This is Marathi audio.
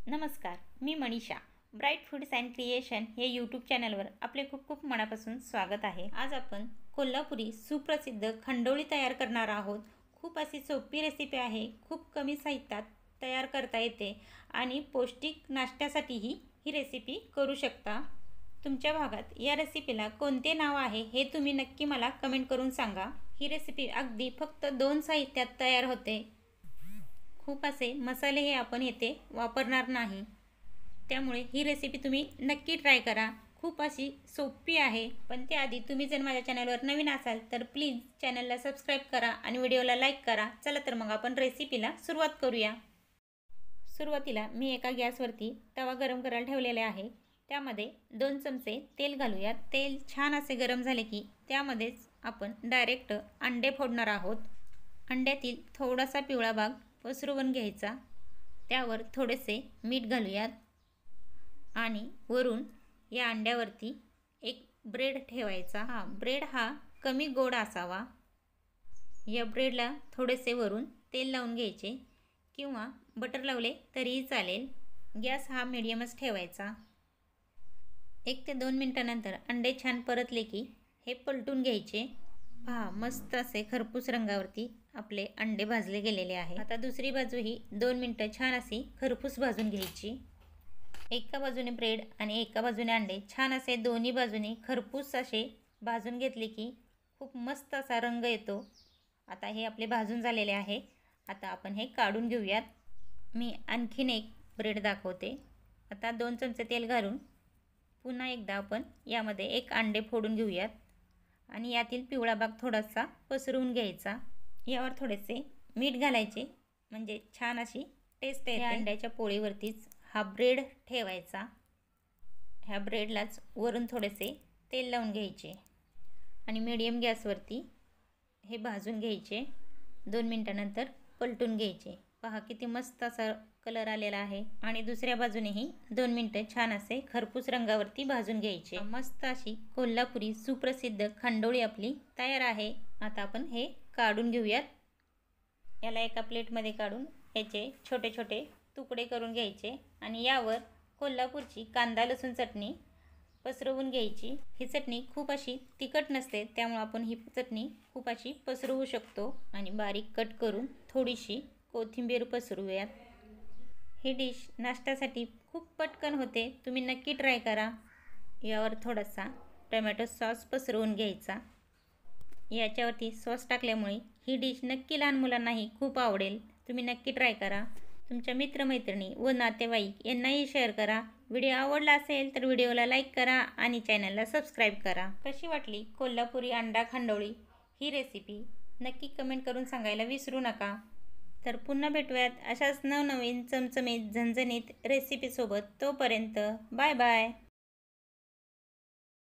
नमस्कार, मी Manisha. Bright foods and creation हे यूट्यूब चॅनलवर आपले खूप खूप मनापासून स्वागत आहे. आज आपण कोल्हापुरी सुप्रसिद्ध खंडोळी तयार करणार आहोत. खूप अशी सोपी रेसिपी आहे. खूप कमी साहित्यात तयार करता येते आणि पौष्टिक नाश्त्यासाठीही ही रेसिपी करू शकता. तुमच्या भागात या रेसिपीला कोणते नाव आहे हे तुम्ही नक्की मला कमेंट करून सांगा. ही रेसिपी अगदी फक्त 2 साहित्यात तयार होते. खूप असे मसाले हे आपण येथे वापरणार नाही. त्यामुळे ही रेसिपी तुम्ही नक्की ट्राय करा. खूप अशी सोपी आहे. पण त्याआधी तुम्ही जर माझ्या चॅनलवर नवीन असाल तर प्लीज चॅनलला सबस्क्राईब करा आणि व्हिडिओला लाईक करा. चला तर मग आपण रेसिपीला सुरुवात करूया. सुरुवातीला मी एका गॅसवरती तवा गरम करायला ठेवलेला आहे. त्यामध्ये 2 चमचे तेल घालूयात. तेल छान असे गरम झाले की त्यामध्येच आपण डायरेक्ट अंडे फोडणार आहोत. अंड्यातील थोडासा पिवळा भाग पसरवून घ्यायचा. त्यावर थोडेसे मीठ घालूयात आणि वरून या अंड्यावरती एक ब्रेड ठेवायचा. ब्रेड हा कमी गोड असावा. या ब्रेडला थोडेसे वरून तेल लावून घ्यायचे किंवा बटर लावले तरीही चालेल. गॅस हा मीडियमच ठेवायचा. 1 ते 2 मिनिटानंतर अंडे छान परतले की हे पलटून घ्यायचे. पहा, मस्त असे खरपूस रंगावरती आपले अंडे भाजले गेलेले आहे. आता दुसरी बाजूही 2 मिनिटं छान अशी खरपूस भाजून घ्यायची. एका बाजूने ब्रेड आणि एका बाजूने अंडे छान असे दोन्ही बाजूने खरपूस असे भाजून घेतले की खूप मस्त असा रंग येतो. आता हे आपले भाजून झालेले आहे. आता आपण हे काढून घेऊयात. मी आणखीन एक ब्रेड दाखवते. आता 2 चमचे तेल घालून पुन्हा एकदा आपण यामध्ये एक अंडे फोडून घेऊयात आणि यातील पिवळा भाग थोडासा पसरवून घ्यायचा. यावर थोडेसे मीठ घालायचे म्हणजे छान अशी टेस्ट येते. अंड्याच्या पोळीवरतीच हा ब्रेड ठेवायचा. ह्या ब्रेडलाच वरून थोडेसे तेल लावून घ्यायचे आणि मीडियम गॅसवरती हे भाजून घ्यायचे. 2 मिनिटानंतर पलटून घ्यायचे. पहा किती मस्त असा कलर आलेला आहे. आणि दुसऱ्या बाजूनेही 2 मिनिटं छान असे खरपूस रंगावरती भाजून घ्यायचे. मस्त अशी कोल्हापुरी सुप्रसिद्ध खंडोळी आपली तयार आहे. आता आपण हे काढून घेऊयात. याला एका प्लेटमध्ये काढून याचे छोटे छोटे तुकडे करून घ्यायचे आणि यावर कोल्हापूरची कांदा लसूण चटणी पसरवून घ्यायची. ही चटणी खूप अशी तिखट नसते, त्यामुळे आपण ही चटणी खूप अशी पसरवू शकतो. आणि बारीक कट करून थोडीशी कोथिंबीर पसरवूयात. ही डिश नाश्त्यासाठी खूप पटकन होते. तुम्ही नक्की ट्राय करा. यावर थोडासा टोमॅटो सॉस पसरवून घ्यायचा. याच्यावरती सॉस टाकल्यामुळे ही डिश नक्की लहान मुलांनाही खूप आवडेल. तुम्ही नक्की ट्राय करा. तुमच्या मित्रमैत्रिणी व नातेवाईक यांनाही शेअर करा. व्हिडिओ आवडला असेल तर व्हिडिओला लाईक करा आणि चॅनलला सबस्क्राईब करा. कशी वाटली कोल्हापुरी अंडा खंडोळी ही रेसिपी नक्की कमेंट करून सांगायला विसरू नका. तर पुन्हा भेटूयात अशाच नवनवीन चमचमीत झणझणीत रेसिपीसोबत. तोपर्यंत बाय बाय.